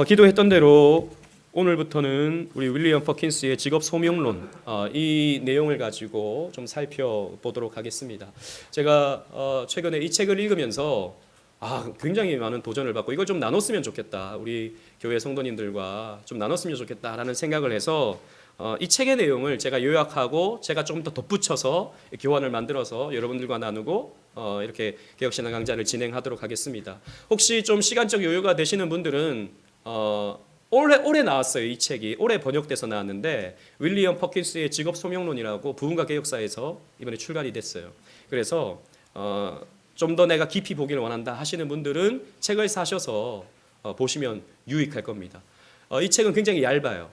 기도했던 대로 오늘부터는 우리 윌리엄 퍼킨스의 직업 소명론 이 내용을 가지고 좀 살펴보도록 하겠습니다. 제가 최근에 이 책을 읽으면서 굉장히 많은 도전을 받고 이걸 좀 나눴으면 좋겠다. 우리 교회 성도님들과 좀 나눴으면 좋겠다라는 생각을 해서 이 책의 내용을 제가 요약하고 제가 조금 더 덧붙여서 교환을 만들어서 여러분들과 나누고 이렇게 개혁신앙 강좌를 진행하도록 하겠습니다. 혹시 좀 시간적 여유가 되시는 분들은 올해 나왔어요. 이 책이 올해 번역돼서 나왔는데 윌리엄 퍼킨스의 직업 소명론이라고 부흥과 개혁사에서 이번에 출간이 됐어요. 그래서 좀 더 내가 깊이 보기를 원한다 하시는 분들은 책을 사셔서 보시면 유익할 겁니다. 이 책은 굉장히 얇아요.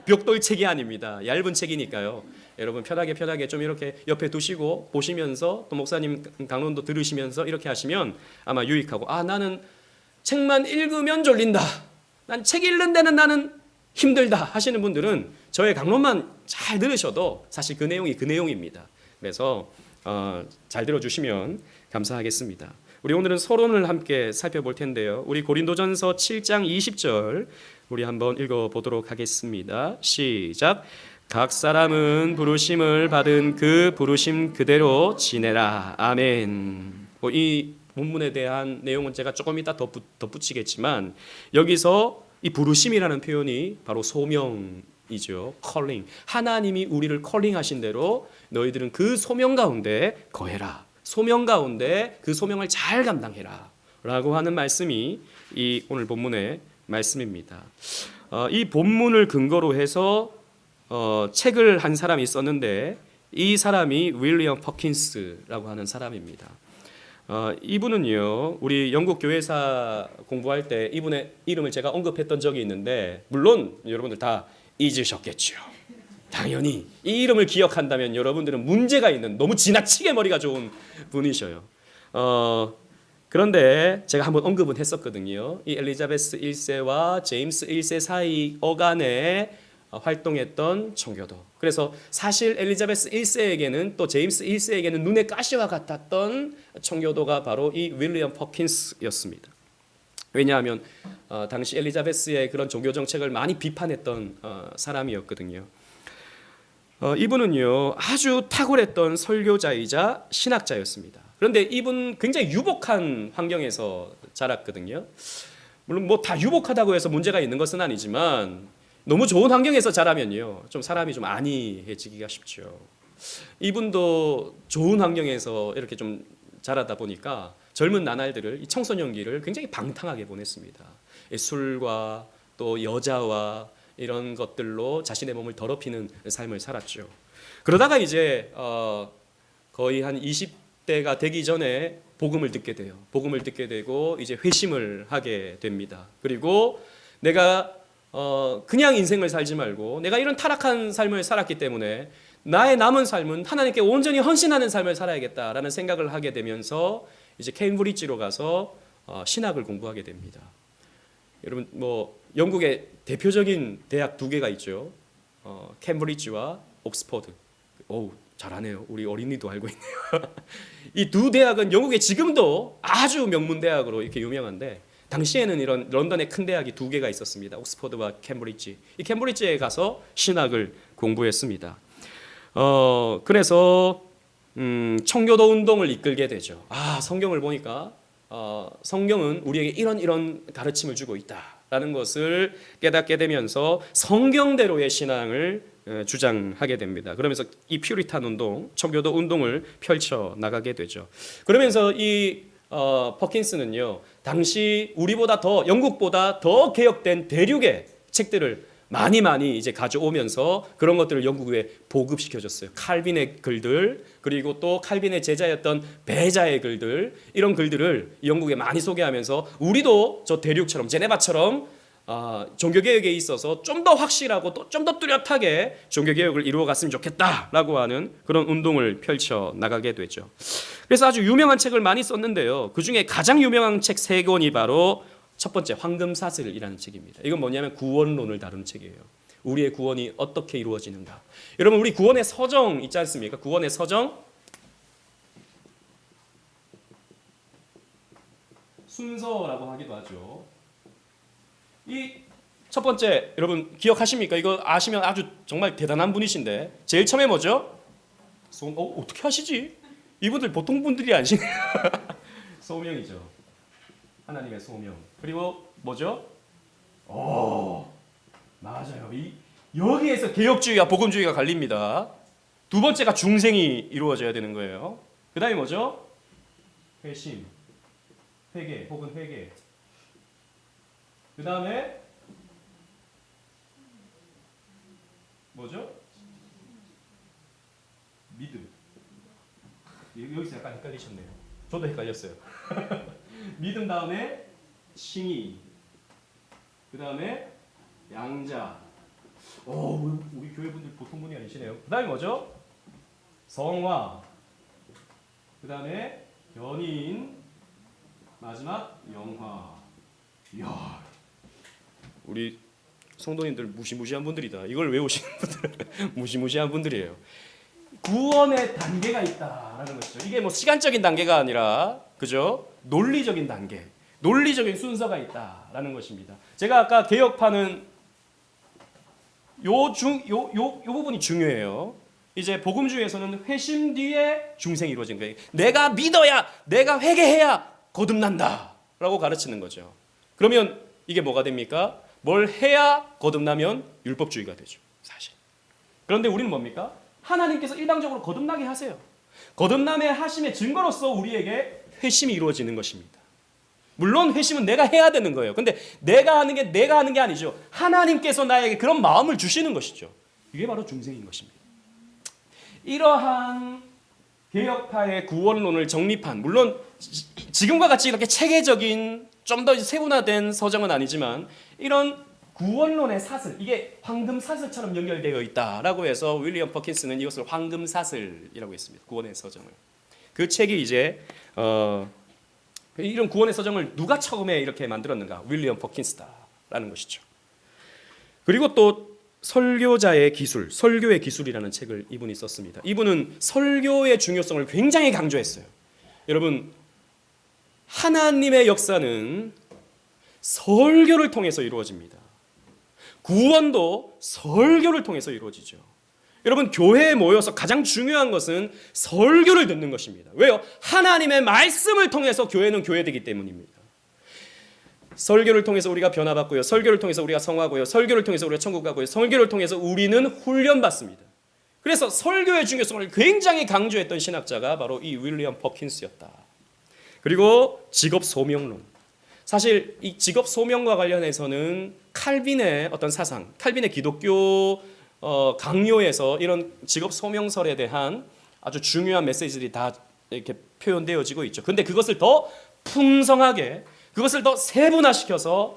벽돌 책이 아닙니다. 얇은 책이니까요. 여러분 편하게 좀 이렇게 옆에 두시고 보시면서 또 목사님 강론도 들으시면서 이렇게 하시면 아마 유익하고 나는 책만 읽으면 졸린다. 난 책 읽는 데는 나는 힘들다 하시는 분들은 저의 강론만 잘 들으셔도 사실 그 내용이 그 내용입니다. 그래서 잘 들어주시면 감사하겠습니다. 우리 오늘은 서론을 함께 살펴볼 텐데요. 우리 고린도전서 7장 20절 우리 한번 읽어보도록 하겠습니다. 시작. 각 사람은 부르심을 받은 그 부르심 그대로 지내라. 아멘. 이 본문에 대한 내용은 제가 조금 이따 덧붙이겠지만 여기서 이 부르심이라는 표현이 바로 소명이죠. calling. 하나님이 우리를 컬링하신 대로 너희들은 그 소명 가운데 거해라. 소명 가운데 그 소명을 잘 감당해라 라고 하는 말씀이 이 오늘 본문의 말씀입니다. 이 본문을 근거로 해서 책을 한 사람이 있었는데 이 사람이 윌리엄 퍼킨스라고 하는 사람입니다. 이분은요, 우리 영국 교회사 공부할 때 이분의 이름을 제가 언급했던 적이 있는데 물론 여러분들 다 잊으셨겠죠. 당연히 이 이름을 기억한다면 여러분들은 문제가 있는 너무 지나치게 머리가 좋은 분이셔요. 그런데 제가 한번 언급은 했었거든요. 이 엘리자베스 1세와 제임스 1세 사이 어간에 활동했던 청교도. 그래서 사실 엘리자베스 1세에게는 또 제임스 1세에게는 눈의 가시와 같았던 청교도가 바로 이 윌리엄 퍼킨스였습니다. 왜냐하면 당시 엘리자베스의 그런 종교 정책을 많이 비판했던 사람이었거든요. 이분은요 아주 탁월했던 설교자이자 신학자였습니다. 그런데 이분 굉장히 유복한 환경에서 자랐거든요. 물론 뭐 다 유복하다고 해서 문제가 있는 것은 아니지만 너무 좋은 환경에서 자라면요 좀 사람이 좀 안이해지기가 쉽죠. 이분도 좋은 환경에서 이렇게 좀 자라다 보니까 젊은 나날들을 이 청소년기를 굉장히 방탕하게 보냈습니다. 술과 또 여자와 이런 것들로 자신의 몸을 더럽히는 삶을 살았죠. 그러다가 이제 거의 한 20대가 되기 전에 복음을 듣게 돼요. 복음을 듣게 되고 이제 회심을 하게 됩니다. 그리고 내가 그냥 인생을 살지 말고 내가 이런 타락한 삶을 살았기 때문에 나의 남은 삶은 하나님께 온전히 헌신하는 삶을 살아야겠다라는 생각을 하게 되면서 이제 케임브리지로 가서 신학을 공부하게 됩니다. 여러분 뭐 영국의 대표적인 대학 두 개가 있죠. 캠브리지와 옥스퍼드. 오, 잘하네요. 우리 어린이도 알고 있네요. 이 두 대학은 영국에 지금도 아주 명문 대학으로 이렇게 유명한데 당시에는 이런 런던의 큰 대학이 두 개가 있었습니다. 옥스퍼드와 캠브리지. 이 캠브리지에 가서 신학을 공부했습니다. 그래서 청교도 운동을 이끌게 되죠. 성경을 보니까 성경은 우리에게 이런 가르침을 주고 있다라는 것을 깨닫게 되면서 성경대로의 신앙을 주장하게 됩니다. 그러면서 이 퓨리탄 운동, 청교도 운동을 펼쳐 나가게 되죠. 그러면서 이 퍼킨스는요, 당시 우리보다 더 영국보다 더 개혁된 대륙의 책들을 많이 이제 가져오면서 그런 것들을 영국에 보급시켜줬어요. 칼빈의 글들, 그리고 또 칼빈의 제자였던 베자의 글들, 이런 글들을 영국에 많이 소개하면서 우리도 저 대륙처럼 제네바처럼 종교개혁에 있어서 좀 더 확실하고 또 좀 더 뚜렷하게 종교개혁을 이루어갔으면 좋겠다라고 하는 그런 운동을 펼쳐 나가게 되죠. 그래서 아주 유명한 책을 많이 썼는데요. 그중에 가장 유명한 책 3권이 바로 첫 번째 황금사슬이라는 책입니다. 이건 뭐냐면 구원론을 다루는 책이에요. 우리의 구원이 어떻게 이루어지는가. 여러분 우리 구원의 서정 있지 않습니까? 구원의 서정 순서라고 하기도 하죠. 이 첫 번째 여러분 기억하십니까? 이거 아시면 아주 정말 대단한 분이신데 제일 처음에 뭐죠? 어떻게 하시지? 이분들 보통 분들이 아니시네요. 소명이죠. 하나님의 소명. 그리고 뭐죠? 맞아요. 여기에서 개혁주의와 복음주의가 갈립니다. 두 번째가 중생이 이루어져야 되는 거예요. 그 다음에 뭐죠? 회심, 회개 혹은 회개. 그 다음에 뭐죠? 믿음. 여기서 약간 헷갈리셨네요. 저도 헷갈렸어요. 믿음 다음에 칭의. 그 다음에 양자. 우리 교회 분들 보통 분이 아니시네요. 그 다음에 뭐죠? 성화. 그 다음에 연인. 마지막 영화. 이야, 우리 성도님들 무시무시한 분들이다. 이걸 외우시는 분들 무시무시한 분들이에요. 구원의 단계가 있다라는 것이죠. 이게 뭐 시간적인 단계가 아니라 그죠? 논리적인 단계, 논리적인 순서가 있다라는 것입니다. 제가 아까 개혁파는 요 부분이 중요해요. 이제 복음주의에서는 회심 뒤에 중생이 이루어진 거예요. 내가 믿어야, 내가 회개해야 거듭난다라고 가르치는 거죠. 그러면 이게 뭐가 됩니까? 뭘 해야 거듭나면 율법주의가 되죠, 사실. 그런데 우리는 뭡니까? 하나님께서 일방적으로 거듭나게 하세요. 거듭남의 하심의 증거로서 우리에게 회심이 이루어지는 것입니다. 물론 회심은 내가 해야 되는 거예요. 근데 내가 하는 게 아니죠. 하나님께서 나에게 그런 마음을 주시는 것이죠. 이게 바로 중생인 것입니다. 이러한 개혁파의 구원론을 정립한, 물론 지금과 같이 이렇게 체계적인 좀 더 세분화된 서정은 아니지만 이런 구원론의 사슬, 이게 황금 사슬처럼 연결되어 있다라고 해서 윌리엄 퍼킨스는 이것을 황금 사슬이라고 했습니다. 구원의 서정을. 그 책이 이제 이런 구원의 서정을 누가 처음에 이렇게 만들었는가? 윌리엄 퍼킨스다라는 것이죠. 그리고 또 설교자의 기술, 설교의 기술이라는 책을 이분이 썼습니다. 이분은 설교의 중요성을 굉장히 강조했어요. 여러분, 하나님의 역사는 설교를 통해서 이루어집니다. 구원도 설교를 통해서 이루어지죠. 여러분, 교회에 모여서 가장 중요한 것은 설교를 듣는 것입니다. 왜요? 하나님의 말씀을 통해서 교회는 교회되기 때문입니다. 설교를 통해서 우리가 변화받고요. 설교를 통해서 우리가 성화하고요. 설교를 통해서 우리가 천국 가고요. 설교를 통해서 우리는 훈련받습니다. 그래서 설교의 중요성을 굉장히 강조했던 신학자가 바로 이 윌리엄 퍼킨스였다. 그리고 직업 소명론. 사실 이 직업 소명과 관련해서는 칼빈의 어떤 사상, 칼빈의 기독교 강요에서 이런 직업 소명설에 대한 아주 중요한 메시지들이 다 이렇게 표현되어지고 있죠. 그런데 그것을 더 풍성하게, 그것을 더 세분화시켜서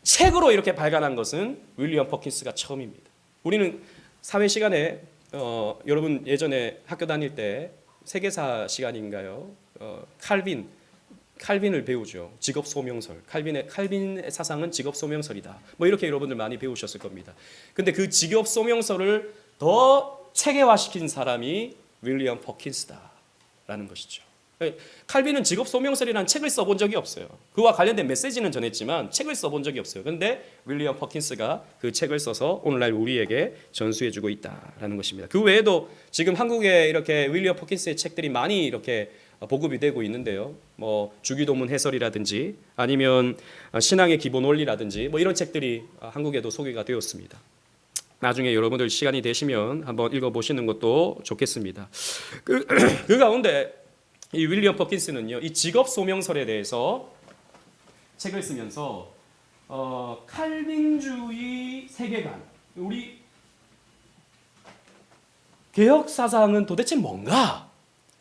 책으로 이렇게 발간한 것은 윌리엄 퍼킨스가 처음입니다. 우리는 사회 시간에 여러분 예전에 학교 다닐 때 세계사 시간인가요? 칼빈을 배우죠. 직업 소명설. 칼빈의 사상은 직업 소명설이다. 뭐 이렇게 여러분들 많이 배우셨을 겁니다. 근데 그 직업 소명설을 더 체계화시킨 사람이 윌리엄 퍼킨스다라는 것이죠. 칼빈은 직업 소명설이라는 책을 써본 적이 없어요. 그와 관련된 메시지는 전했지만 책을 써본 적이 없어요. 그런데 윌리엄 퍼킨스가 그 책을 써서 오늘날 우리에게 전수해주고 있다라는 것입니다. 그 외에도 지금 한국에 이렇게 윌리엄 퍼킨스의 책들이 많이 이렇게 보급이 되고 있는데요. 뭐 주기도문 해설이라든지 아니면 신앙의 기본 원리라든지 뭐 이런 책들이 한국에도 소개가 되었습니다. 나중에 여러분들 시간이 되시면 한번 읽어보시는 것도 좋겠습니다. 그 가운데 이 윌리엄 퍼킨스는요, 이 직업 소명설에 대해서 책을 쓰면서 칼빈주의 세계관, 우리 개혁 사상은 도대체 뭔가?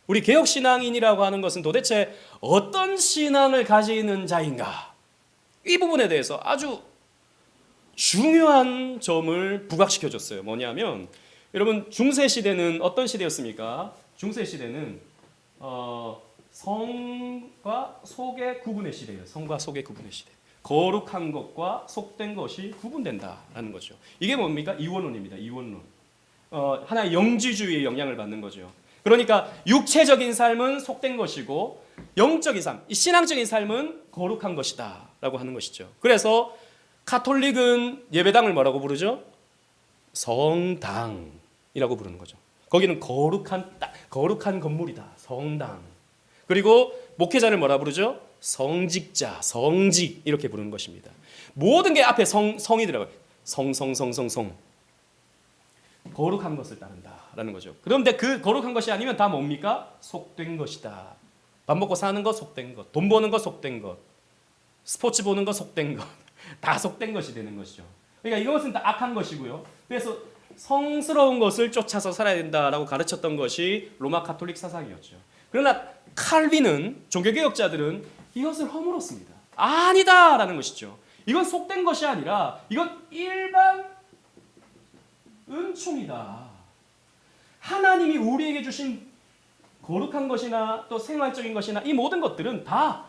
우리 개혁 신앙인이라고 하는 것은 도대체 어떤 신앙을 가지는 자인가? 이 부분에 대해서 아주 중요한 점을 부각시켜줬어요. 뭐냐면 여러분, 중세 시대는 어떤 시대였습니까? 중세 시대는 성과 속의 구분의 시대예요. 성과 속의 구분의 시대. 거룩한 것과 속된 것이 구분된다라는 거죠. 이게 뭡니까? 이원론입니다. 이원론. 하나의 영지주의의 영향을 받는 거죠. 그러니까 육체적인 삶은 속된 것이고 영적인 삶, 이 신앙적인 삶은 거룩한 것이다 라고 하는 것이죠. 그래서 가톨릭은 예배당을 뭐라고 부르죠? 성당이라고 부르는 거죠. 거기는 거룩한 건물이다. 성당. 그리고 목회자를 뭐라 부르죠? 성직자, 성직 이렇게 부르는 것입니다. 모든 게 앞에 성이 들어가요. 성. 거룩한 것을 따른다라는 거죠. 그런데 그 거룩한 것이 아니면 다 뭡니까? 속된 것이다. 밥 먹고 사는 것 속된 것, 돈 버는 것 속된 것, 스포츠 보는 것 속된 것, 다 속된 것이 되는 것이죠. 그러니까 이것은 다 악한 것이고요. 그래서 성스러운 것을 쫓아서 살아야 된다라고 가르쳤던 것이 로마 가톨릭 사상이었죠. 그러나 칼빈은, 종교개혁자들은 이것을 허물었습니다. 아니다라는 것이죠. 이건 속된 것이 아니라 이건 일반 은총이다. 하나님이 우리에게 주신 거룩한 것이나 또 생활적인 것이나 이 모든 것들은 다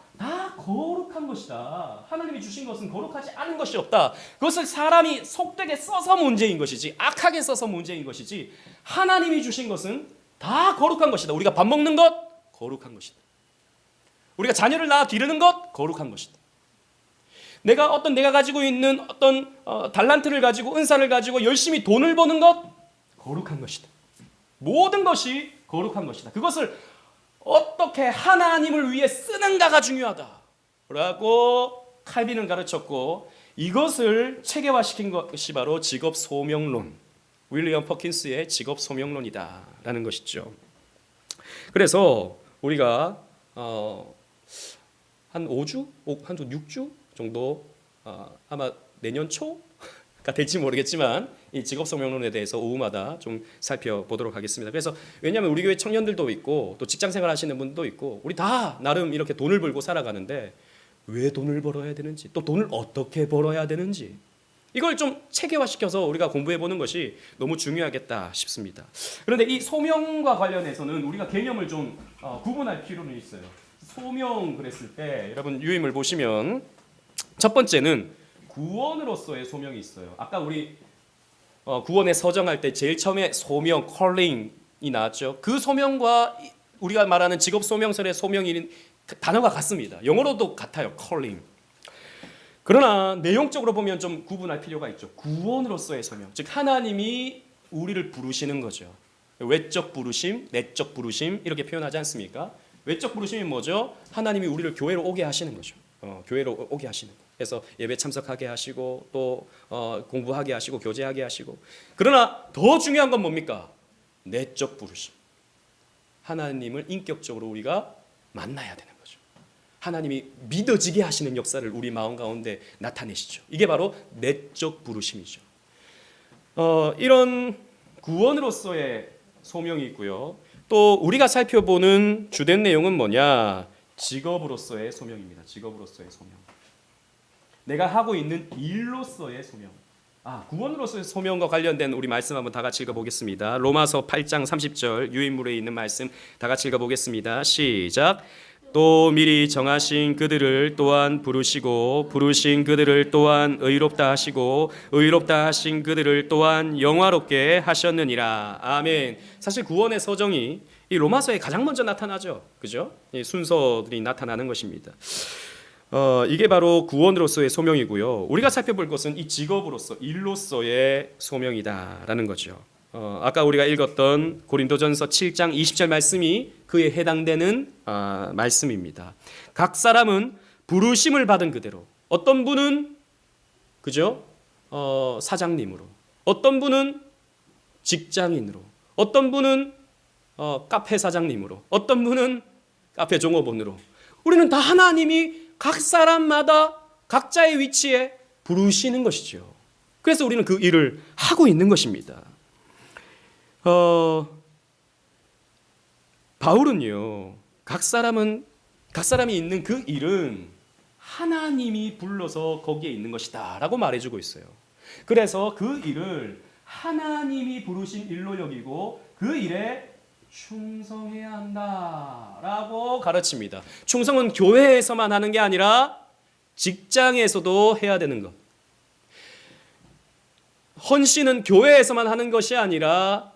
거룩한 것이다. 하나님이 주신 것은 거룩하지 않은 것이 없다. 그것을 사람이 속되게 써서 문제인 것이지, 악하게 써서 문제인 것이지, 하나님이 주신 것은 다 거룩한 것이다. 우리가 밥 먹는 것 거룩한 것이다. 우리가 자녀를 낳아 기르는 것 거룩한 것이다. 내가 가지고 있는 어떤 달란트를 가지고 은사를 가지고 열심히 돈을 버는 것 거룩한 것이다. 모든 것이 거룩한 것이다. 그것을 어떻게 하나님을 위해 쓰는가가 중요하다라고 칼빈은 가르쳤고, 이것을 체계화시킨 것이 바로 직업 소명론, 윌리엄 퍼킨스의 직업 소명론이다라는 것이죠. 그래서 우리가 한 5주, 한 6주 정도 아마 내년 초가 될지 모르겠지만 이 직업 소명론에 대해서 오후마다 좀 살펴보도록 하겠습니다. 그래서 왜냐하면 우리 교회 청년들도 있고 또 직장생활 하시는 분도 있고 우리 다 나름 이렇게 돈을 벌고 살아가는데 왜 돈을 벌어야 되는지, 또 돈을 어떻게 벌어야 되는지, 이걸 좀 체계화시켜서 우리가 공부해보는 것이 너무 중요하겠다 싶습니다. 그런데 이 소명과 관련해서는 우리가 개념을 좀 구분할 필요는 있어요. 소명 그랬을 때 여러분 유임을 보시면 첫 번째는 구원으로서의 소명이 있어요. 아까 우리 구원의 서정할 때 제일 처음에 소명, calling이 나왔죠. 그 소명과 우리가 말하는 직업 소명설의 소명이 단어가 같습니다. 영어로도 같아요. calling. 그러나 내용적으로 보면 좀 구분할 필요가 있죠. 구원으로서의 소명, 즉 하나님이 우리를 부르시는 거죠. 외적 부르심, 내적 부르심 이렇게 표현하지 않습니까? 외적 부르심이 뭐죠? 하나님이 우리를 교회로 오게 하시는 거죠. 교회로 오게 하시는 거. 그래서 예배 참석하게 하시고 또 공부하게 하시고 교제하게 하시고. 그러나 더 중요한 건 뭡니까? 내적 부르심. 하나님을 인격적으로 우리가 만나야 되는 거죠. 하나님이 믿어지게 하시는 역사를 우리 마음 가운데 나타내시죠. 이게 바로 내적 부르심이죠. 이런 구원으로서의 소명이 있고요. 또 우리가 살펴보는 주된 내용은 뭐냐? 직업으로서의 소명입니다. 직업으로서의 소명. 내가 하고 있는 일로서의 소명. 구원으로서의 소명과 관련된 우리 말씀 한번 다 같이 읽어보겠습니다. 로마서 8장 30절 유인물에 있는 말씀 다 같이 읽어보겠습니다. 시작. 또 미리 정하신 그들을 또한 부르시고 부르신 그들을 또한 의롭다 하시고 의롭다 하신 그들을 또한 영화롭게 하셨느니라. 아멘. 사실 구원의 서정이 이 로마서에 가장 먼저 나타나죠. 그죠? 이 순서들이 나타나는 것입니다. 이게 바로 구원으로서의 소명이고요. 우리가 살펴볼 것은 이 직업으로서, 일로서의 소명이다라는 거죠. 아까 우리가 읽었던 고린도전서 7장 20절 말씀이 그에 해당되는 말씀입니다. 각 사람은 부르심을 받은 그대로, 어떤 분은 그죠? 사장님으로, 어떤 분은 직장인으로, 어떤 분은 카페 사장님으로, 어떤 분은 카페 종업원으로, 우리는 다 하나님이 각 사람마다 각자의 위치에 부르시는 것이죠. 그래서 우리는 그 일을 하고 있는 것입니다. 바울은요, 각 사람이 있는 그 일은 하나님이 불러서 거기에 있는 것이다 라고 말해주고 있어요. 그래서 그 일을 하나님이 부르신 일로 여기고 그 일에 충성해야 한다라고 가르칩니다. 충성은 교회에서만 하는 게 아니라 직장에서도 해야 되는 것. 헌신은 교회에서만 하는 것이 아니라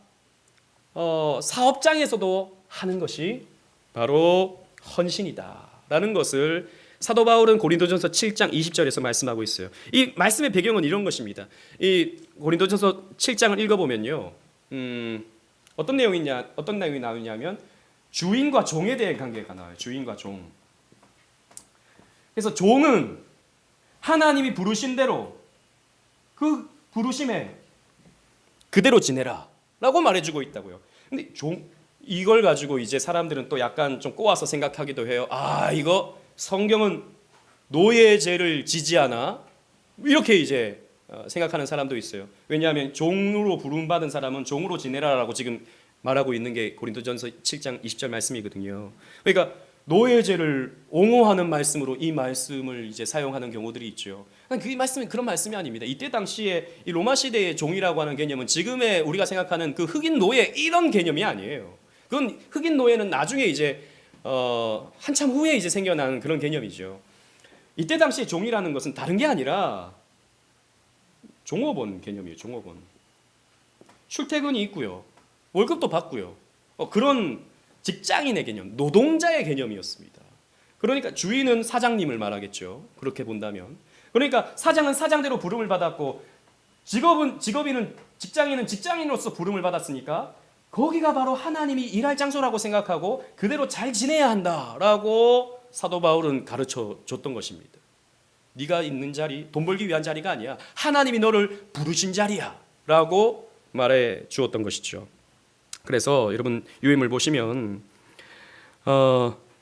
사업장에서도 하는 것이 바로 헌신이다라는 것을 사도 바울은 고린도전서 7장 20절에서 말씀하고 있어요. 이 말씀의 배경은 이런 것입니다. 이 고린도전서 7장을 읽어보면요, 어떤 내용이 나오냐면 주인과 종에 대한 관계가 나와요. 주인과 종. 그래서 종은 하나님이 부르신 대로 그 부르심에 그대로 지내라라고 말해주고 있다고요. 근데 이걸 가지고 이제 사람들은 또 약간 좀 꼬아서 생각하기도 해요. 아, 이거 성경은 노예의 죄를 지지하나? 이렇게 이제 생각하는 사람도 있어요. 왜냐하면 종으로 부름받은 사람은 종으로 지내라라고 지금 말하고 있는 게 고린도전서 7장 20절 말씀이거든요. 그러니까 노예의 죄를 옹호하는 말씀으로 이 말씀을 이제 사용하는 경우들이 있죠. 그 말씀은 그런 말씀이 아닙니다. 이때 당시에 이 로마 시대의 종이라고 하는 개념은 지금의 우리가 생각하는 그 흑인 노예 이런 개념이 아니에요. 그건 흑인 노예는 나중에 이제 한참 후에 이제 생겨난 그런 개념이죠. 이때 당시에 종이라는 것은 다른 게 아니라 종업원 개념이에요. 종업원. 출퇴근이 있고요. 월급도 받고요. 그런 직장인의 개념, 노동자의 개념이었습니다. 그러니까 주인은 사장님을 말하겠죠. 그렇게 본다면. 그러니까 사장은 사장대로 부름을 받았고 직업인은 직장인은 직장인으로서 부름을 받았으니까 거기가 바로 하나님이 일할 장소라고 생각하고 그대로 잘 지내야 한다라고 사도 바울은 가르쳐 줬던 것입니다. 네가 있는 자리, 돈 벌기 위한 자리가 아니야. 하나님이 너를 부르신 자리야 라고 말해 주었던 것이죠. 그래서 여러분 유행을 보시면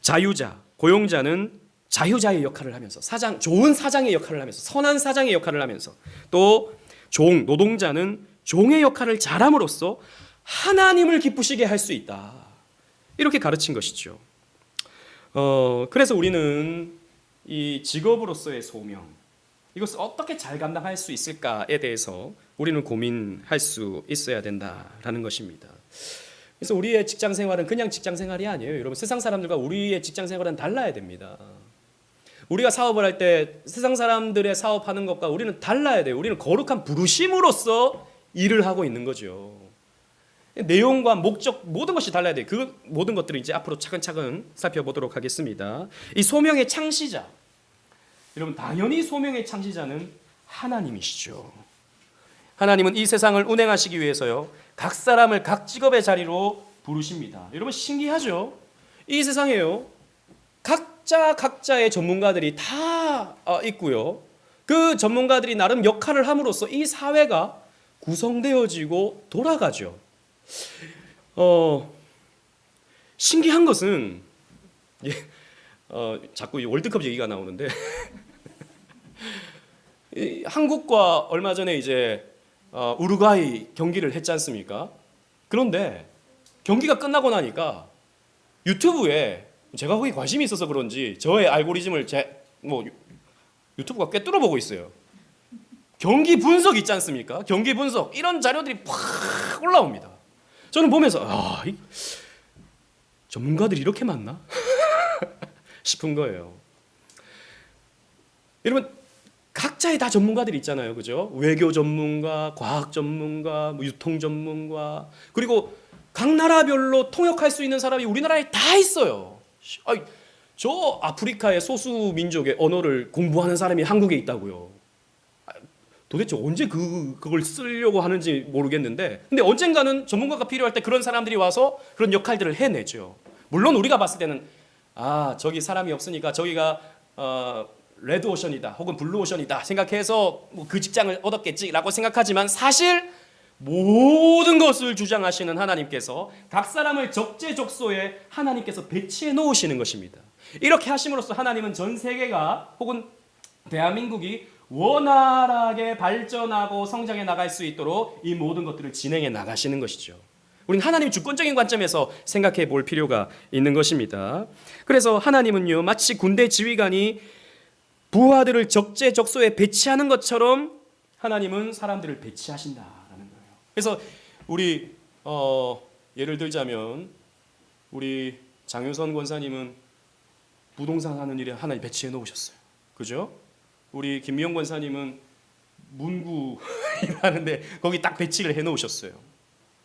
자유자, 고용자는 자유자의 역할을 하면서 좋은 사장의 역할을 하면서 선한 사장의 역할을 하면서 또 노동자는 종의 역할을 잘함으로써 하나님을 기쁘시게 할 수 있다. 이렇게 가르친 것이죠. 그래서 우리는 이 직업으로서의 소명, 이것을 어떻게 잘 감당할 수 있을까에 대해서 우리는 고민할 수 있어야 된다라는 것입니다. 그래서 우리의 직장 생활은 그냥 직장 생활이 아니에요. 여러분 세상 사람들과 우리의 직장 생활은 달라야 됩니다. 우리가 사업을 할 때 세상 사람들의 사업하는 것과 우리는 달라야 돼요. 우리는 거룩한 부르심으로서 일을 하고 있는 거죠. 내용과 목적 모든 것이 달라야 돼요. 그 모든 것들을 이제 앞으로 차근차근 살펴보도록 하겠습니다. 이 소명의 창시자, 여러분 당연히 소명의 창시자는 하나님이시죠. 하나님은 이 세상을 운행하시기 위해서요, 각 사람을 각 직업의 자리로 부르십니다. 여러분 신기하죠? 이 세상에요, 각자의 전문가들이 다 있고요. 그 전문가들이 나름 역할을 함으로써 이 사회가 구성되어지고 돌아가죠. 신기한 것은 자꾸 월드컵 얘기가 나오는데 한국과 얼마 전에 이제 우루과이 경기를 했지 않습니까? 그런데 경기가 끝나고 나니까 유튜브에 제가 거기 관심이 있어서 그런지 저의 알고리즘을 유튜브가 꿰뚫어 보고 있어요. 경기 분석 있지 않습니까? 경기 분석 이런 자료들이 팍 올라옵니다. 저는 보면서 전문가들이 이렇게 많나? 싶은 거예요. 여러분 각자의 다 전문가들이 있잖아요. 그죠? 외교 전문가, 과학 전문가, 유통 전문가, 그리고 각 나라별로 통역할 수 있는 사람이 우리나라에 다 있어요. 저 아프리카의 소수 민족의 언어를 공부하는 사람이 한국에 있다고요. 도대체 언제 그걸 쓰려고 하는지 모르겠는데, 근데 언젠가는 전문가가 필요할 때 그런 사람들이 와서 그런 역할들을 해내죠. 물론 우리가 봤을 때는 저기 사람이 없으니까 저기가 레드오션이다 혹은 블루오션이다 생각해서 그 직장을 얻었겠지라고 생각하지만, 사실 모든 것을 주장하시는 하나님께서 각 사람을 적재적소에 하나님께서 배치해 놓으시는 것입니다. 이렇게 하심으로써 하나님은 전 세계가 혹은 대한민국이 원활하게 발전하고 성장해 나갈 수 있도록 이 모든 것들을 진행해 나가시는 것이죠. 우리는 하나님 주권적인 관점에서 생각해 볼 필요가 있는 것입니다. 그래서 하나님은요, 마치 군대 지휘관이 부하들을 적재적소에 배치하는 것처럼 하나님은 사람들을 배치하신다라는 거예요. 그래서 우리 예를 들자면 우리 장윤선 권사님은 부동산 하는 일에 하나님 배치해 놓으셨어요. 그죠? 우리 김미영 권사님은 문구 일하는데 거기 딱 배치를 해 놓으셨어요.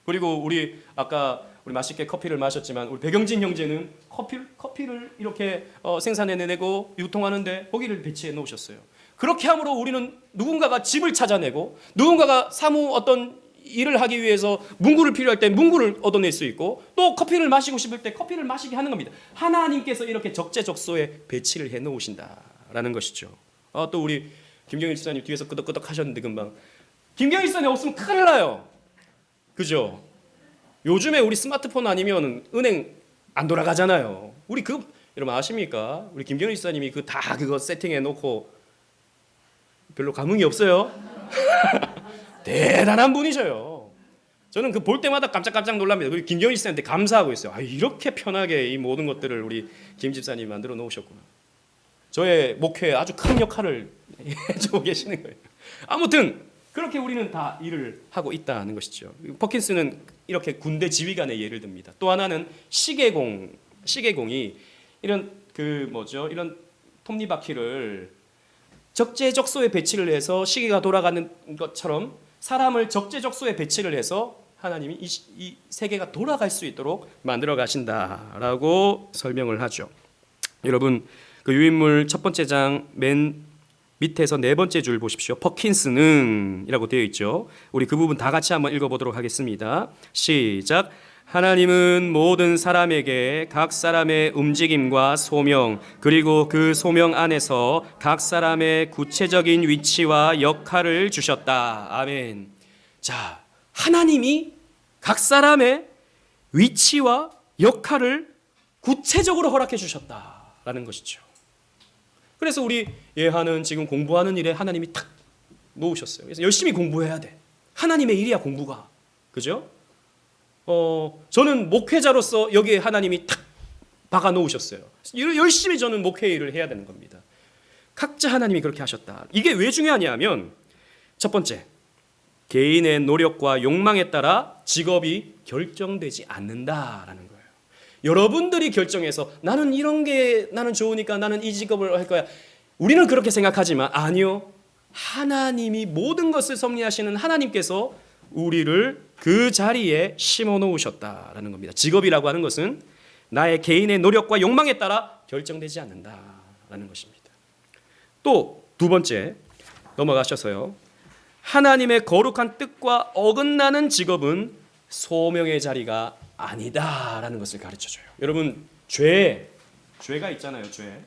그리고 우리 아까 우리 맛있게 커피를 마셨지만 우리 백영진 형제는 커피를 이렇게 생산해내고 유통하는데 거기를 배치해 놓으셨어요. 그렇게 함으로 우리는 누군가가 집을 찾아내고 누군가가 사무 어떤 일을 하기 위해서 문구를 필요할 때 문구를 얻어낼 수 있고 또 커피를 마시고 싶을 때 커피를 마시게 하는 겁니다. 하나님께서 이렇게 적재적소에 배치를 해 놓으신다라는 것이죠. 또 우리 김경일 집사님 뒤에서 끄덕끄덕 하셨는데 금방 김경일 집사님 없으면 큰일 나요. 그죠? 요즘에 우리 스마트폰 아니면 은행 안 돌아가잖아요. 우리 여러분 아십니까? 우리 김경일 집사님이 다 그거 세팅해 놓고 별로 감흥이 없어요. 대단한 분이셔요. 저는 볼 때마다 깜짝깜짝 놀랍니다. 그리고 김경일 집사님한테 감사하고 있어요. 이렇게 편하게 이 모든 것들을 우리 김 집사님이 만들어 놓으셨구나. 저의 목회에 아주 큰 역할을 해주고 계시는 거예요. 아무튼 그렇게 우리는 다 일을 하고 있다는 것이죠. 퍼킨스는 이렇게 군대 지휘관의 예를 듭니다. 또 하나는 시계공이 이런 이런 톱니바퀴를 적재적소에 배치를 해서 시계가 돌아가는 것처럼 사람을 적재적소에 배치를 해서 하나님이 이 세계가 돌아갈 수 있도록 만들어 가신다라고 설명을 하죠. 여러분 유인물 첫 번째 장 맨 밑에서 네 번째 줄 보십시오. 퍼킨스는 이라고 되어 있죠. 우리 그 부분 다 같이 한번 읽어보도록 하겠습니다. 시작. 하나님은 모든 사람에게 각 사람의 움직임과 소명 그리고 그 소명 안에서 각 사람의 구체적인 위치와 역할을 주셨다. 아멘. 자, 하나님이 각 사람의 위치와 역할을 구체적으로 허락해 주셨다라는 것이죠. 그래서 우리 예하는 지금 공부하는 일에 하나님이 탁 놓으셨어요. 그래서 열심히 공부해야 돼. 하나님의 일이야 공부가. 그죠? 저는 목회자로서 여기에 하나님이 탁 박아 놓으셨어요. 열심히 저는 목회 일을 해야 되는 겁니다. 각자 하나님이 그렇게 하셨다. 이게 왜 중요하냐면 첫 번째, 개인의 노력과 욕망에 따라 직업이 결정되지 않는다라는 거예요. 여러분들이 결정해서 나는 이런 게 나는 좋으니까 나는 이 직업을 할 거야. 우리는 그렇게 생각하지만 아니요. 하나님이 모든 것을 섭리하시는 하나님께서 우리를 그 자리에 심어 놓으셨다라는 겁니다. 직업이라고 하는 것은 나의 개인의 노력과 욕망에 따라 결정되지 않는다라는 것입니다. 또 두 번째 넘어가셔서요. 하나님의 거룩한 뜻과 어긋나는 직업은 소명의 자리가 아니다라는 것을 가르쳐줘요. 여러분 죄가 있잖아요. 죄.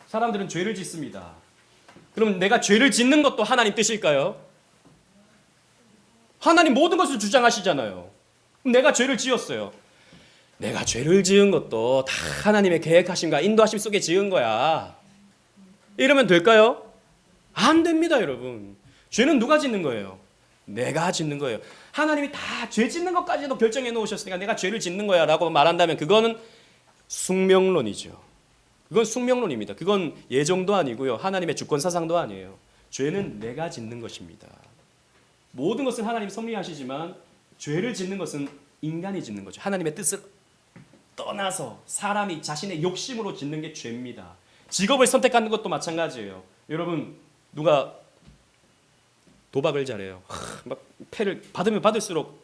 사람들은 죄를 짓습니다. 그럼 내가 죄를 짓는 것도 하나님 뜻일까요? 하나님 모든 것을 주장하시잖아요. 그럼 내가 죄를 지었어요. 내가 죄를 지은 것도 다 하나님의 계획하심과 인도하심 속에 지은 거야. 이러면 될까요? 안 됩니다, 여러분. 죄는 누가 짓는 거예요? 내가 짓는 거예요. 하나님이 다 죄 짓는 것까지도 결정해 놓으셨으니까 내가 죄를 짓는 거야 라고 말한다면 그거는 숙명론이죠. 그건 숙명론입니다. 그건 예정도 아니고요. 하나님의 주권사상도 아니에요. 죄는 내가 짓는 것입니다. 모든 것은 하나님이 섭리하시지만 죄를 짓는 것은 인간이 짓는 거죠. 하나님의 뜻을 떠나서 사람이 자신의 욕심으로 짓는 게 죄입니다. 직업을 선택하는 것도 마찬가지예요. 여러분 누가 도박을 잘해요. 막 패를 받으면 받을수록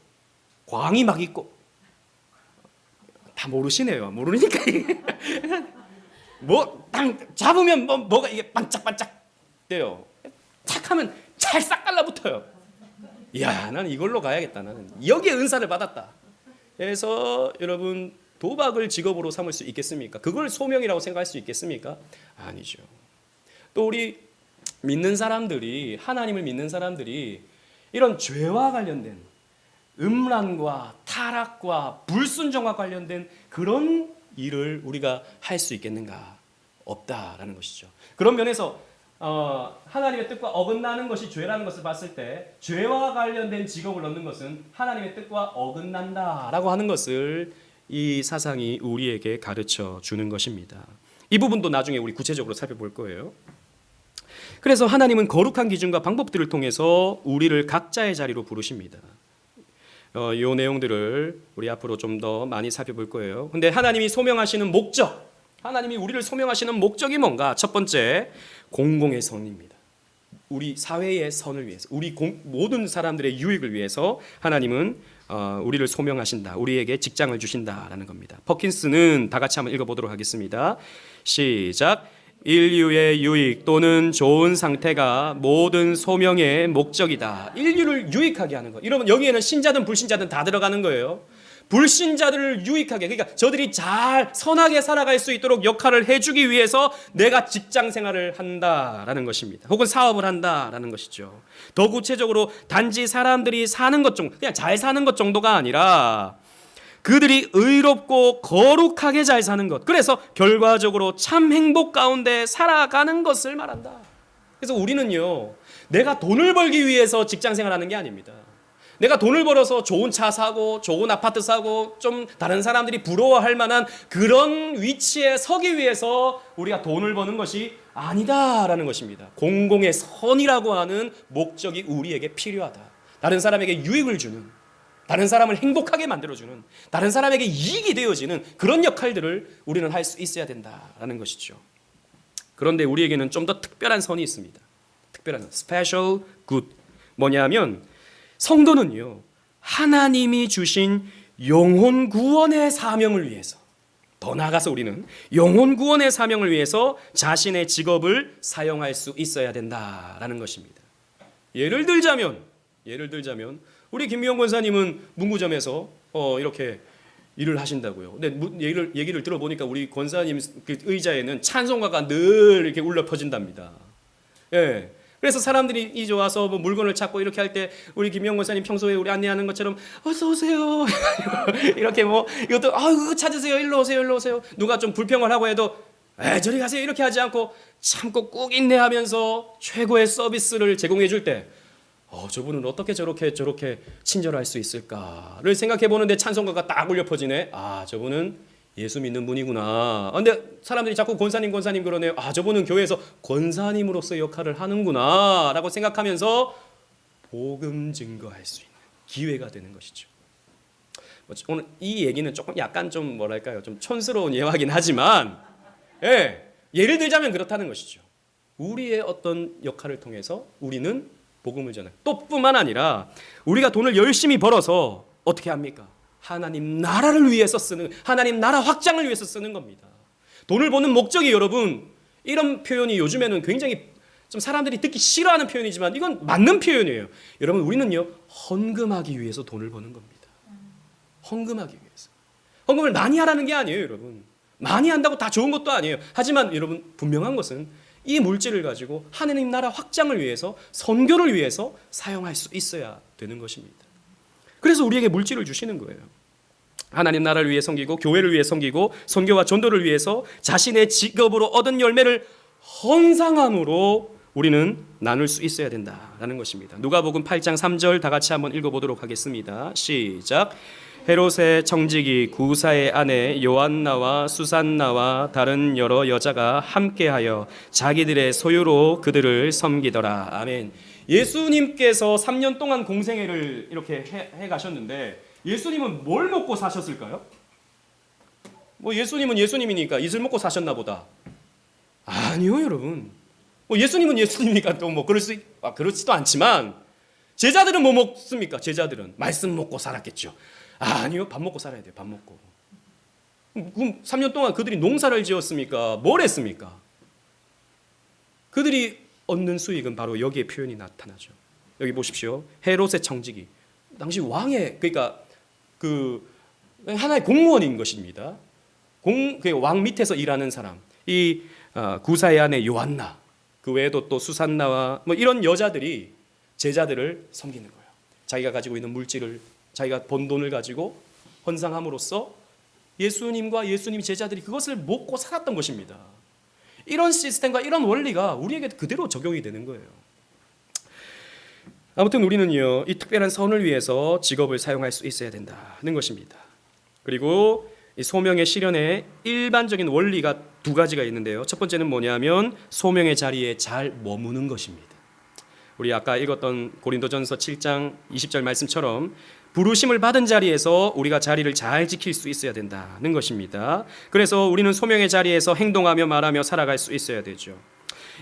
광이 막 있고 다 모르시네요. 모르니까 땅 잡으면 뭐가 이게 반짝반짝 돼요. 탁 하면 찰싹 달라붙어요. 이야, 나는 이걸로 가야겠다. 나는 여기에 은사를 받았다. 그래서 여러분 도박을 직업으로 삼을 수 있겠습니까? 그걸 소명이라고 생각할 수 있겠습니까? 아니죠. 또 우리 믿는 사람들이 하나님을 믿는 사람들이 이런 죄와 관련된 음란과 타락과 불순종과 관련된 그런 일을 우리가 할 수 있겠는가? 없다라는 것이죠. 그런 면에서 하나님의 뜻과 어긋나는 것이 죄라는 것을 봤을 때 죄와 관련된 직업을 얻는 것은 하나님의 뜻과 어긋난다라고 하는 것을 이 사상이 우리에게 가르쳐 주는 것입니다. 이 부분도 나중에 우리 구체적으로 살펴볼 거예요. 그래서 하나님은 거룩한 기준과 방법들을 통해서 우리를 각자의 자리로 부르십니다. 이 내용들을 우리 앞으로 좀 더 많이 살펴볼 거예요. 근데 하나님이 소명하시는 목적, 하나님이 우리를 소명하시는 목적이 뭔가? 첫 번째, 공공의 선입니다. 우리 사회의 선을 위해서, 우리 모든 사람들의 유익을 위해서 하나님은 우리를 소명하신다. 우리에게 직장을 주신다라는 겁니다. 퍼킨스는 다 같이 한번 읽어보도록 하겠습니다. 시작. 인류의 유익 또는 좋은 상태가 모든 소명의 목적이다. 인류를 유익하게 하는 거. 이러면 여기에는 신자든 불신자든 다 들어가는 거예요. 불신자들을 유익하게, 그러니까 저들이 잘 선하게 살아갈 수 있도록 역할을 해주기 위해서 내가 직장 생활을 한다라는 것입니다. 혹은 사업을 한다라는 것이죠. 더 구체적으로 단지 사람들이 사는 것 정도, 그냥 잘 사는 것 정도가 아니라 그들이 의롭고 거룩하게 잘 사는 것, 그래서 결과적으로 참 행복 가운데 살아가는 것을 말한다. 그래서 우리는요, 내가 돈을 벌기 위해서 직장 생활하는 게 아닙니다. 내가 돈을 벌어서 좋은 차 사고 좋은 아파트 사고 좀 다른 사람들이 부러워할 만한 그런 위치에 서기 위해서 우리가 돈을 버는 것이 아니다라는 것입니다. 공공의 선이라고 하는 목적이 우리에게 필요하다. 다른 사람에게 유익을 주는, 다른 사람을 행복하게 만들어주는, 다른 사람에게 이익이 되어지는 그런 역할들을 우리는 할 수 있어야 된다라는 것이죠. 그런데 우리에게는 좀 더 특별한 선이 있습니다. 특별한 선, special good. 뭐냐면 성도는요, 하나님이 주신 영혼 구원의 사명을 위해서, 더 나아가서 우리는 영혼 구원의 사명을 위해서 자신의 직업을 사용할 수 있어야 된다라는 것입니다. 예를 들자면 우리 김미영 권사님은 문구점에서 이렇게 일을 하신다고요. 근데 얘기를 들어보니까 우리 권사님 그 의자에는 찬송가가 늘 이렇게 울려 퍼진답니다. 예. 그래서 사람들이 이제 와서 뭐 물건을 찾고 이렇게 할 때 우리 김영 권사님 평소에 우리 안내하는 것처럼 어서 오세요 이렇게 뭐 이것도 그거 찾으세요, 일로 오세요. 누가 좀 불평을 하고 해도 저리 가세요 이렇게 하지 않고 참고 꾹 인내하면서 최고의 서비스를 제공해 줄 때 저분은 어떻게 저렇게 친절할 수 있을까를 생각해 보는데 찬송가가 딱 울려 퍼지네. 저분은 예수 믿는 분이구나. 근데 사람들이 자꾸 권사님 그러네요. 저분은 교회에서 권사님으로서의 역할을 하는구나 라고 생각하면서 복음 증거할 수 있는 기회가 되는 것이죠. 오늘 이 얘기는 조금 약간 좀 뭐랄까요, 좀 촌스러운 예화긴 하지만 예를 들자면 그렇다는 것이죠. 우리의 어떤 역할을 통해서 우리는 복음을 전하고, 또 뿐만 아니라 우리가 돈을 열심히 벌어서 어떻게 합니까? 하나님 나라를 위해서 쓰는, 하나님 나라 확장을 위해서 쓰는 겁니다. 돈을 버는 목적이, 여러분, 이런 표현이 요즘에는 굉장히 좀 사람들이 듣기 싫어하는 표현이지만 이건 맞는 표현이에요. 여러분, 우리는요, 헌금하기 위해서 돈을 버는 겁니다. 헌금하기 위해서. 헌금을 많이 하라는 게 아니에요, 여러분. 많이 한다고 다 좋은 것도 아니에요. 하지만 여러분, 분명한 것은 이 물질을 가지고 하나님 나라 확장을 위해서, 선교를 위해서 사용할 수 있어야 되는 것입니다. 그래서 우리에게 물질을 주시는 거예요. 하나님 나라를 위해 섬기고 교회를 위해 섬기고 선교와 전도를 위해서 자신의 직업으로 얻은 열매를 헌상함으로 우리는 나눌 수 있어야 된다라는 것입니다. 누가복음 8장 3절 다 같이 한번 읽어보도록 하겠습니다. 시작. 헤롯의 청지기 구사의 아내 요한나와 수산나와 다른 여러 여자가 함께하여 자기들의 소유로 그들을 섬기더라. 아멘. 예수님께서 3년 동안 공생애를 이렇게 해 가셨는데 예수님은 뭘 먹고 사셨을까요? 뭐 예수님은 예수님이니까 이슬 먹고 사셨나 보다. 아니요, 여러분. 뭐 예수님은 예수님이니까 또 뭐 그렇지도 않지만 제자들은 뭐 먹습니까? 제자들은 말씀 먹고 살았겠죠. 아니요, 밥 먹고 살아야 돼요. 밥 먹고. 그럼 3년 동안 그들이 농사를 지었습니까? 뭘 했습니까? 그들이 얻는 수익은 바로 여기에 표현이 나타나죠. 여기 보십시오. 헤롯의 청지기. 당시 왕의, 그러니까 그 하나의 공무원인 것입니다. 왕 밑에서 일하는 사람. 이 구사의 아내 요한나, 그 외에도 또 수산나와 뭐 이런 여자들이 제자들을 섬기는 거예요. 자기가 가지고 있는 물질을, 자기가 번 돈을 가지고 헌상함으로써 예수님과 예수님 제자들이 그것을 먹고 살았던 것입니다. 이런 시스템과 이런 원리가 우리에게 그대로 적용이 되는 거예요. 아무튼 우리는요, 이 특별한 선을 위해서 직업을 사용할 수 있어야 된다는 것입니다. 그리고 이 소명의 실현에 일반적인 원리가 두 가지가 있는데요. 첫 번째는 뭐냐면 소명의 자리에 잘 머무는 것입니다. 우리 아까 읽었던 고린도전서 7장 20절 말씀처럼 부르심을 받은 자리에서 우리가 자리를 잘 지킬 수 있어야 된다는 것입니다. 그래서 우리는 소명의 자리에서 행동하며 말하며 살아갈 수 있어야 되죠.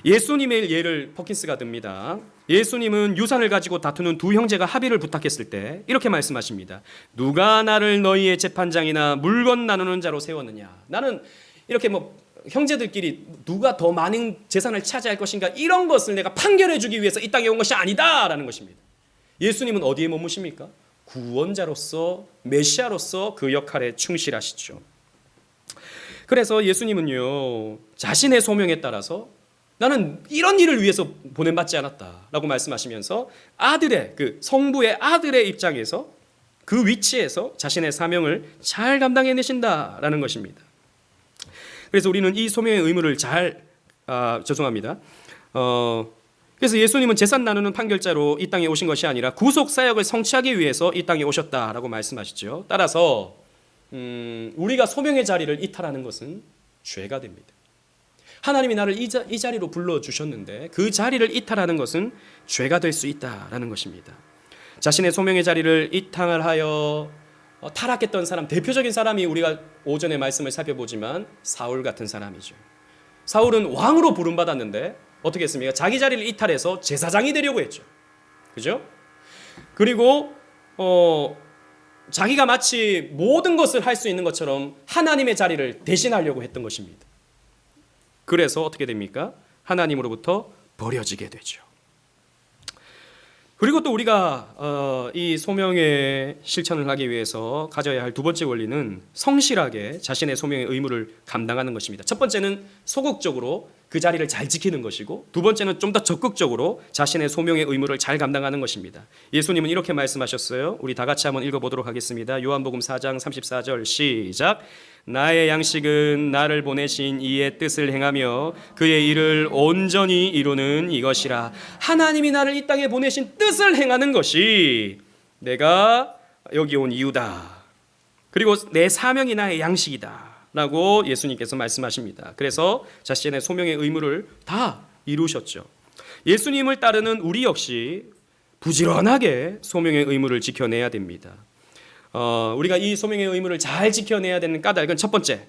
예수님의 예를 퍼킨스가 듭니다. 예수님은 유산을 가지고 다투는 두 형제가 합의를 부탁했을 때 이렇게 말씀하십니다. 누가 나를 너희의 재판장이나 물건 나누는 자로 세웠느냐. 나는 이렇게 뭐 형제들끼리 누가 더 많은 재산을 차지할 것인가 이런 것을 내가 판결해 주기 위해서 이 땅에 온 것이 아니다라는 것입니다. 예수님은 어디에 머무십니까? 구원자로서 메시아로서 그 역할에 충실하시죠. 그래서 예수님은요 자신의 소명에 따라서 나는 이런 일을 위해서 보냄받지 않았다라고 말씀하시면서 아들의 그 성부의 아들의 입장에서 그 위치에서 자신의 사명을 잘 감당해내신다라는 것입니다. 그래서 우리는 이 소명의 의무를 그래서 예수님은 재산 나누는 판결자로 이 땅에 오신 것이 아니라 구속 사역을 성취하기 위해서 이 땅에 오셨다라고 말씀하시죠. 따라서 우리가 소명의 자리를 이탈하는 것은 죄가 됩니다. 하나님이 나를 이 자리로 불러주셨는데 그 자리를 이탈하는 것은 죄가 될 수 있다라는 것입니다. 자신의 소명의 자리를 이탈하여 타락했던 사람, 대표적인 사람이 우리가 오전에 말씀을 살펴보지만 사울 같은 사람이죠. 사울은 왕으로 부름받았는데 어떻게 했습니까? 자기 자리를 이탈해서 제사장이 되려고 했죠. 그죠? 그리고 자기가 마치 모든 것을 할 수 있는 것처럼 하나님의 자리를 대신하려고 했던 것입니다. 그래서 어떻게 됩니까? 하나님으로부터 버려지게 되죠. 그리고 또 우리가 이 소명의 실천을 하기 위해서 가져야 할 두 번째 원리는 성실하게 자신의 소명의 의무를 감당하는 것입니다. 첫 번째는 소극적으로 그 자리를 잘 지키는 것이고 두 번째는 좀 더 적극적으로 자신의 소명의 의무를 잘 감당하는 것입니다. 예수님은 이렇게 말씀하셨어요. 우리 다 같이 한번 읽어보도록 하겠습니다. 요한복음 4장 34절 시작. 나의 양식은 나를 보내신 이의 뜻을 행하며 그의 일을 온전히 이루는 이것이라. 하나님이 나를 이 땅에 보내신 뜻을 행하는 것이 내가 여기 온 이유다. 그리고 내 사명이 나의 양식이다 라고 예수님께서 말씀하십니다. 그래서 자신의 소명의 의무를 다 이루셨죠. 예수님을 따르는 우리 역시 부지런하게 소명의 의무를 지켜내야 됩니다. 우리가 이 소명의 의무를 잘 지켜내야 되는 까닭은 첫 번째,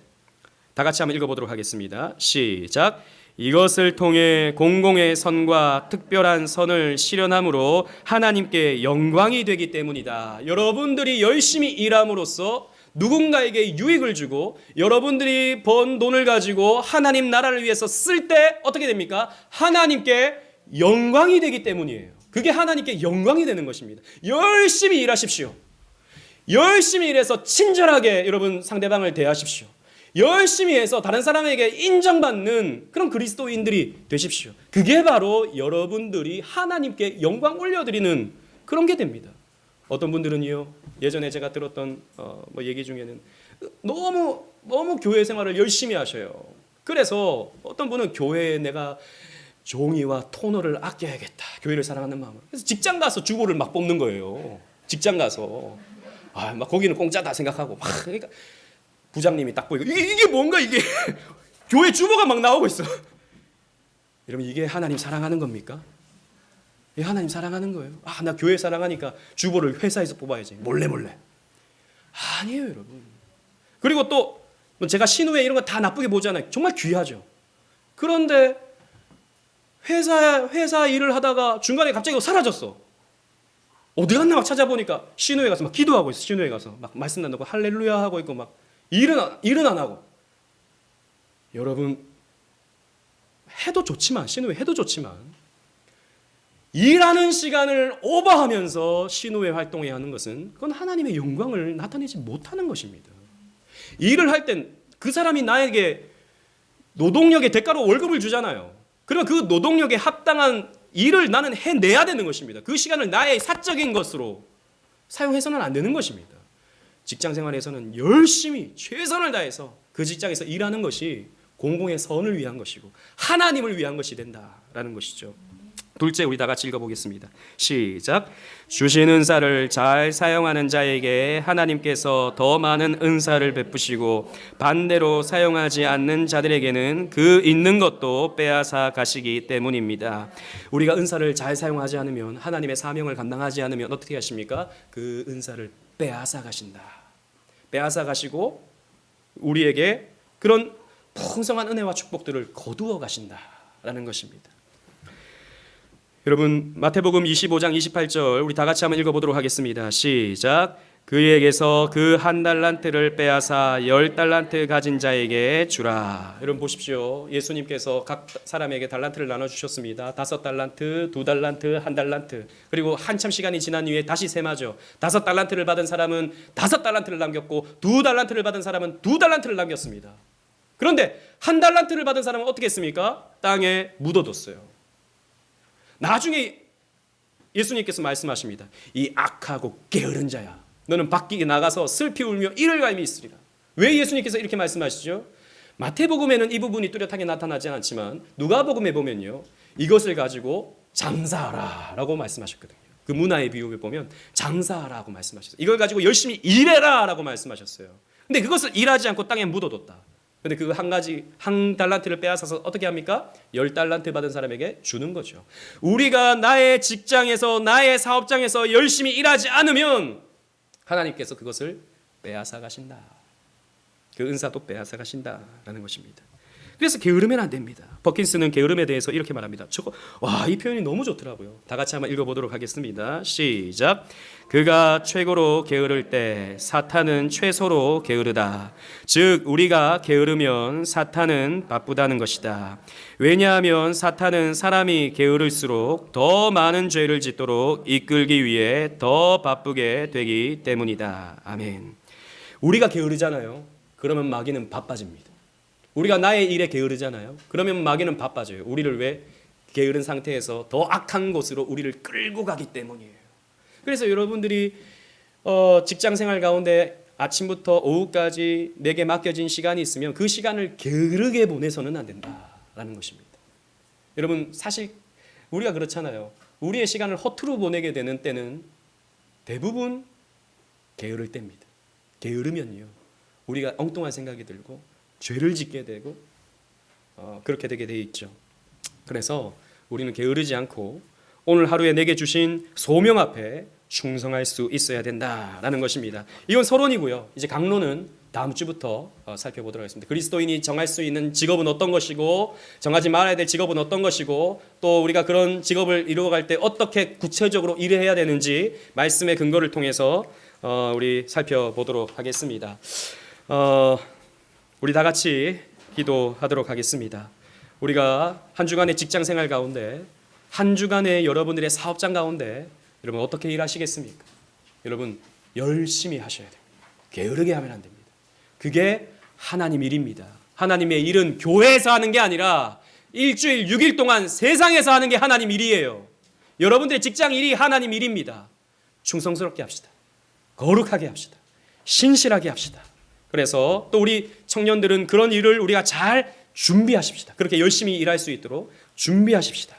다 같이 한번 읽어보도록 하겠습니다. 시작. 이것을 통해 공공의 선과 특별한 선을 실현함으로 하나님께 영광이 되기 때문이다. 여러분들이 열심히 일함으로써 누군가에게 유익을 주고 여러분들이 번 돈을 가지고 하나님 나라를 위해서 쓸 때 어떻게 됩니까? 하나님께 영광이 되기 때문이에요. 그게 하나님께 영광이 되는 것입니다. 열심히 일하십시오. 열심히 일해서 친절하게 여러분 상대방을 대하십시오. 열심히 해서 다른 사람에게 인정받는 그런 그리스도인들이 되십시오. 그게 바로 여러분들이 하나님께 영광 올려드리는 그런 게 됩니다. 어떤 분들은요, 예전에 제가 들었던 얘기 중에는 너무 교회 생활을 열심히 하셔요. 그래서 어떤 분은 교회에 내가 종이와 토너를 아껴야겠다, 교회를 사랑하는 마음으로. 그래서 직장 가서 주보를 막 뽑는 거예요. 직장 가서 막 거기는 공짜다 생각하고 막, 그러니까 부장님이 딱 보이고 이게 뭔가 이게 교회 주보가 막 나오고 있어. 여러분, 이게 하나님 사랑하는 겁니까? 하나님 사랑하는 거예요. 나 교회 사랑하니까 주보를 회사에서 뽑아야지. 몰래. 아니에요, 여러분. 그리고 또 제가 신우회 이런 거 다 나쁘게 보잖아요. 정말 귀하죠. 그런데 회사 일을 하다가 중간에 갑자기 사라졌어. 어디 갔나 막 찾아보니까 신우회 가서 막 기도하고 있어. 신우회 가서 막 말씀 나누고 할렐루야 하고 있고 막 일은 안 하고. 여러분, 해도 좋지만, 신우회 해도 좋지만 일하는 시간을 오버하면서 신우회 활동해야 하는 것은 그건 하나님의 영광을 나타내지 못하는 것입니다. 일을 할 땐 그 사람이 나에게 노동력의 대가로 월급을 주잖아요. 그러면 그 노동력에 합당한 일을 나는 해내야 되는 것입니다. 그 시간을 나의 사적인 것으로 사용해서는 안 되는 것입니다. 직장 생활에서는 열심히 최선을 다해서 그 직장에서 일하는 것이 공공의 선을 위한 것이고 하나님을 위한 것이 된다라는 것이죠. 둘째, 우리 다 같이 읽어보겠습니다. 시작. 주신 은사를 잘 사용하는 자에게 하나님께서 더 많은 은사를 베푸시고 반대로 사용하지 않는 자들에게는 그 있는 것도 빼앗아 가시기 때문입니다. 우리가 은사를 잘 사용하지 않으면, 하나님의 사명을 감당하지 않으면 어떻게 하십니까? 그 은사를 빼앗아 가신다. 빼앗아 가시고 우리에게 그런 풍성한 은혜와 축복들을 거두어 가신다 된다라는 것입니다. 여러분 마태복음 25장 28절 우리 다 같이 한번 읽어보도록 하겠습니다. 시작. 그에게서 그 한 달란트를 빼앗아 10달란트 가진 자에게 주라. 여러분 보십시오. 예수님께서 각 사람에게 달란트를 나눠주셨습니다. 5달란트, 2달란트, 1달란트. 그리고 한참 시간이 지난 후에 다시 셈하죠. 5달란트를 받은 사람은 5달란트를 남겼고 2달란트를 받은 사람은 2달란트를 남겼습니다. 그런데 1달란트를 받은 사람은 어떻게 했습니까? 땅에 묻어뒀어요. 나중에 예수님께서 말씀하십니다. 이 악하고 게으른 자야, 너는 밖에 나가서 슬피 울며 이를 갈미 있으리라. 왜 예수님께서 이렇게 말씀하시죠? 마태복음에는 이 부분이 뚜렷하게 나타나지 않지만 누가복음에 보면요, 이것을 가지고 장사하라 라고 말씀하셨거든요. 그 문화의 비유를 보면 장사하라고 말씀하셨어요. 이걸 가지고 열심히 일해라 라고 말씀하셨어요. 근데 그것을 일하지 않고 땅에 묻어뒀다. 근데 그 한 달란트를 빼앗아서 어떻게 합니까? 10달란트 받은 사람에게 주는 거죠. 우리가 나의 직장에서 나의 사업장에서 열심히 일하지 않으면 하나님께서 그것을 빼앗아 가신다. 그 은사도 빼앗아 가신다라는 것입니다. 그래서 게으르면 안 됩니다. 버킨스는 게으름에 대해서 이렇게 말합니다. 이 표현이 너무 좋더라고요. 다 같이 한번 읽어보도록 하겠습니다. 시작. 그가 최고로 게으를 때 사탄은 최소로 게으르다. 즉 우리가 게으르면 사탄은 바쁘다는 것이다. 왜냐하면 사탄은 사람이 게으를수록 더 많은 죄를 짓도록 이끌기 위해 더 바쁘게 되기 때문이다. 아멘. 우리가 게으르잖아요. 그러면 마귀는 바빠집니다. 우리가 나의 일에 게으르잖아요. 그러면 마귀는 바빠져요. 우리를 왜? 게으른 상태에서 더 악한 곳으로 우리를 끌고 가기 때문이에요. 그래서 여러분들이 직장생활 가운데 아침부터 오후까지 내게 맡겨진 시간이 있으면 그 시간을 게으르게 보내서는 안 된다라는 것입니다. 여러분 사실 우리가 그렇잖아요. 우리의 시간을 허투루 보내게 되는 때는 대부분 게으를 때입니다. 게으르면요, 우리가 엉뚱한 생각이 들고 죄를 짓게 되고 그렇게 되게 돼 있죠. 그래서 우리는 게으르지 않고 오늘 하루에 내게 주신 소명 앞에 충성할 수 있어야 된다라는 것입니다. 이건 서론이고요. 이제 강론은 다음 주부터 살펴보도록 하겠습니다. 그리스도인이 정할 수 있는 직업은 어떤 것이고 정하지 말아야 될 직업은 어떤 것이고 또 우리가 그런 직업을 이루어갈 때 어떻게 구체적으로 일을 해야 되는지 말씀의 근거를 통해서 우리 살펴보도록 하겠습니다. 우리 다 같이 기도하도록 하겠습니다. 우리가 한 주간의 직장생활 가운데, 한 주간의 여러분들의 사업장 가운데 여러분 어떻게 일하시겠습니까? 여러분 열심히 하셔야 됩니다. 게으르게 하면 안 됩니다. 그게 하나님 일입니다. 하나님의 일은 교회에서 하는 게 아니라 일주일 6일 동안 세상에서 하는 게 하나님 일이에요. 여러분들의 직장 일이 하나님 일입니다. 충성스럽게 합시다. 거룩하게 합시다. 신실하게 합시다. 그래서 또 우리 청년들은 그런 일을 우리가 잘 준비하십시다. 그렇게 열심히 일할 수 있도록 준비하십시다.